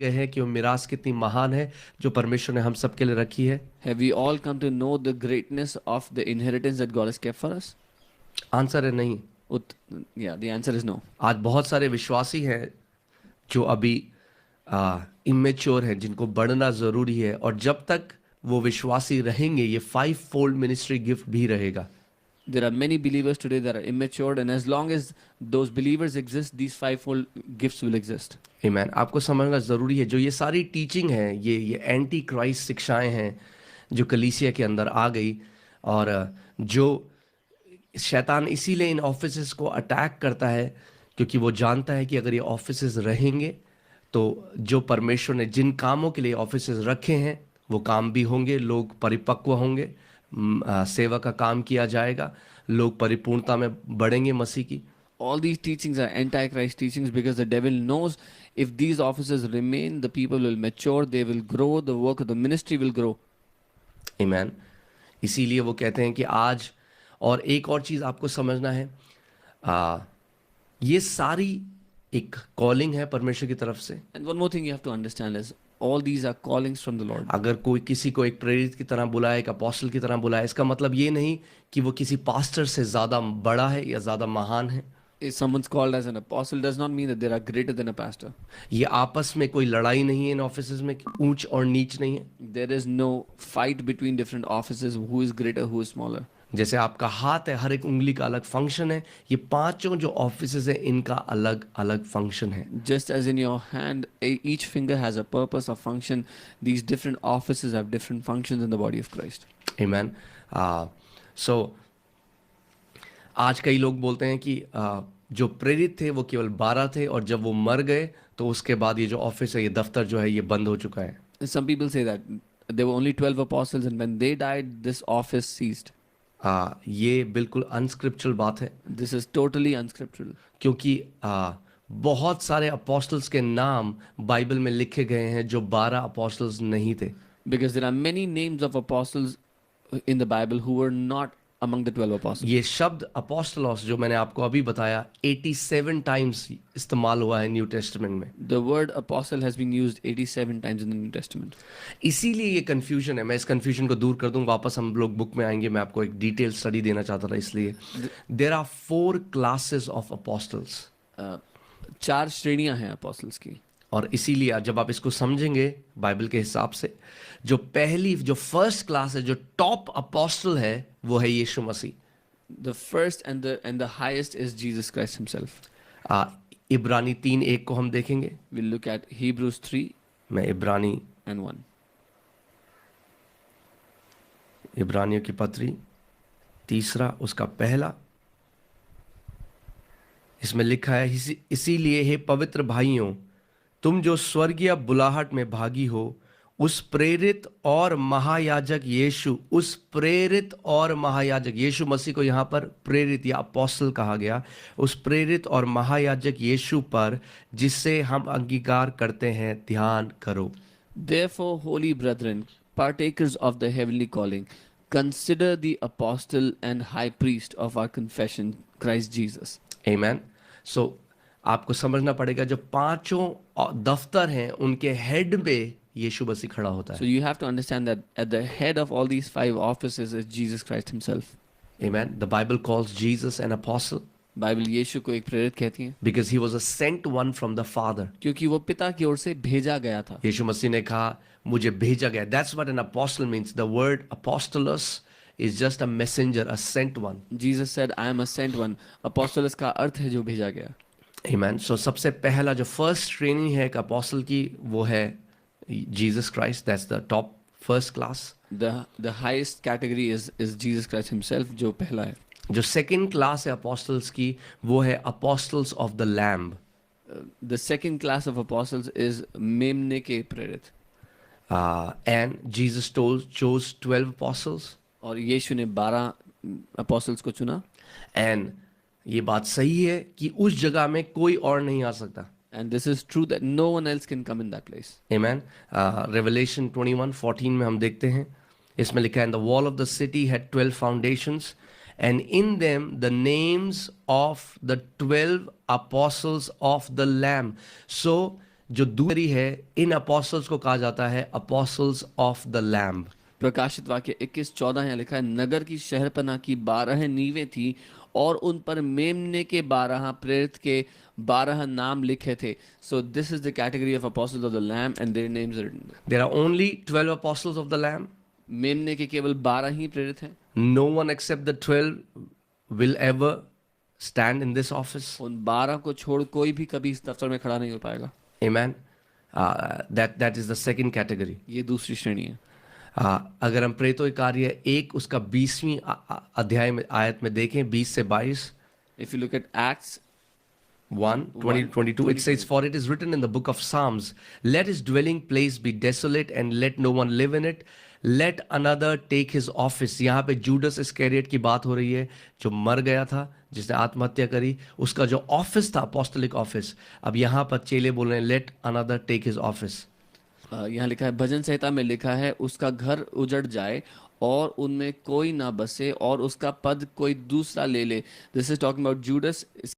गए हैं कि वो मिरास कितनी महान है जो परमेश्वर ने हम सबके लिए रखी है? Have we all come to know the greatness of the inheritance that God has kept for us? Answer है नहीं। Ut- yeah, the answer is no. आज बहुत सारे विश्वासी हैं जो अभी इमेच्योर हैं, जिनको बढ़ना जरूरी है, और जब तक वो विश्वासी रहेंगे ये फाइव फोल्ड मिनिस्ट्री गिफ्ट भी रहेगा। There are many believers today that are immature, and as long as those believers exist, these fivefold gifts will exist. आमीन। आपको समझना जरूरी है जो ये सारी टीचिंग है, ये एंटी क्राइस्ट शिक्षाएं हैं जो कलीसिया के अंदर आ गई, और जो शैतान इसीलिए इन ऑफिसेस को अटैक करता है क्योंकि वो जानता है कि अगर ये ऑफिसेस रहेंगे तो जो परमेश्वर ने जिन कामों के लिए ऑफिसेस रखे हैं वो काम भी होंगे, लोग परिपक्व होंगे, सेवा का काम किया जाएगा, लोग परिपूर्णता में बढ़ेंगे मसीह की। All these teachings are antichrist teachings because the devil knows if these offices remain, the people will mature, they will grow, the work of the ministry will grow. आमीन। इसीलिए वो कहते हैं कि आज, और एक और चीज़ आपको समझना है, ये सारी एक कॉलिंग है परमेश्वर की तरफ से। And one more thing you have to understand is all these are callings from the Lord. अगर कोई किसी को एक प्रेरित की तरह बुलाए, एक अपोस्टल की तरह बुलाए, इसका मतलब ये नहीं कि वो किसी पास्टर से ज़्यादा बड़ा है या ज़्यादा महान है। If someone's called as an apostle does not mean that they are greater than a pastor. ये आपस में कोई लड़ाई नहीं है इन ऑफिसेज में, ऊंच और नीच नहीं है। There is no fight between different offices, who is greater, who is smaller. जैसे आपका हाथ है, हर एक उंगली का अलग फंक्शन है, ये पांचों जो ऑफिसेज है इनका अलग अलग फंक्शन है। Just as in your hand, each finger has a purpose or function, these different offices have different functions in the body of Christ. Amen. So आज कई लोग बोलते हैं कि जो प्रेरित थे वो केवल 12 थे, और जब वो मर गए तो उसके बाद ये जो ऑफिस है, ये दफ्तर जो है, ये बंद हो चुका है। Some people say that there were only 12 apostles and when they died, this office ceased. ये बिल्कुल अनस्क्रिप्चुरल बात है, This is totally unscriptural. क्योंकि बहुत सारे अपोस्टल्स के नाम बाइबल में लिखे गए हैं जो 12 अपोस्टल्स नहीं थे। Because there are many names of apostles in the Bible who were not among the 12 apostles. ये शब्द अपोस्टलोस जो मैंने आपको अभी बताया 87 टाइम्स इस्तेमाल हुआ है न्यू टेस्टामेंट में। The word apostle has been used 87 times in the New Testament. इसीलिए ये कंफ्यूजन है। मैं इस कंफ्यूजन को दूर कर दूं, वापस हम लोग बुक में आएंगे। मैं आपको एक डिटेल स्टडी देना चाहता था, इसलिए there are 4 classes of apostles. 4 श्रेणियां हैं apostles की। और इसीलिए जब आप इसको समझेंगे बाइबल के हिसाब से, जो फर्स्ट क्लास है, जो टॉप अपोस्टल है, वो है यीशु मसीह। The first and the highest is Jesus Christ himself. इब्रानी 3:1 को हम देखेंगे। We'll look at Hebrews 3 मैं इब्रानी and 1. इब्रानियों की पत्री 3 उसका 1 इसमें लिखा है, इसीलिए हे पवित्र भाइयों, तुम जो स्वर्गीय बुलाहट में भागी हो, उस प्रेरित और महायाजक यीशु मसीह को यहाँ पर प्रेरित या अपोस्टल कहा गया, उस प्रेरित और महायाजक यीशु पर जिससे हम अंगीकार करते हैं ध्यान करो। Therefore, holy brethren, partakers of the heavenly calling, consider the apostle and high priest of our confession, Christ Jesus. Amen. So आपको समझना पड़ेगा जो पांचों दफ्तर हैं उनके हेड पे यीशु मसीह खड़ा होता है। So you have to understand that at the head of all these 5 offices is Jesus Christ himself. Amen. The Bible calls Jesus an apostle Bible यीशु को एक प्रेरित कहती है because he was a sent one from the Father. क्योंकि वो पिता की ओर से भेजा गया था। यीशु मसीह ने कहा मुझे भेजा गया। That's what an apostle means. The word apostolos is just a messenger, a sent one. Jesus said, I am a sent one. Apostolos का अर्थ है जो भेजा गया। Amen. So सबसे पहला जो फर्स्ट ट्रेनिंग है एक अपोस्टल की, वो है Jesus Christ. That's the top first class. The highest category is Jesus Christ himself, जो पहला है। जो सेकंड क्लास है अपोस्टल्स की, वो है apostles of the lamb. The second class of apostles is मेमने के प्रेरित। And Jesus chose 12 apostles. और यीशु ने 12 apostles को चुना। And ये बात सही है कि उस जगह में कोई और नहीं आ सकता। And this is true that no one else can come in that place. Amen. Revelation 21:14 में हम देखते हैं, इसमें लिखा है, And the wall of the city had 12 foundations, and in them the names of the 12 apostles of the Lamb. So जो दूसरी है, इन apostles को कहा जाता है apostles of the Lamb. प्रकाशित वाक्य 21:14 यहाँ लिखा है, नगर की शहरपनाह की 12 नींवें थी और उन पर मेमने के 12 प्रेरित के 12 नाम लिखे थे. So this is the category of apostles of the Lamb and their names are written there. There are only 12 apostles of the Lamb. मेमने के केवल 12 ही प्रेरित हैं. No one except the 12 will ever stand in this office. उन 12 को छोड़ कोई भी कभी इस दफ्तर में खड़ा नहीं हो पाएगा. Amen. That is the second category. ये दूसरी श्रेणी है. अगर हम प्रेरितों के कार्य 1 उसका 20वीं अध्याय में आयत में देखें 20 से 22, If you look at Acts 1:20-22, it says, "For it is written in the book of Psalms, let his dwelling place be desolate and let no one live in it. Let another take his office." यहाँ पे Judas Iscariot की बात हो रही है, जो मर गया था, जिसने आत्महत्या करी. उसका जो ऑफिस था, अपोस्टलिक ऑफिस, अब यहाँ पर चेले बोल रहे हैं, let another take his office. यहाँ लिखा है, भजन संहिता में लिखा है, उसका घर उजड़ जाए और उनमें कोई ना बसे और उसका पद कोई दूसरा ले ले. This is talking about Judas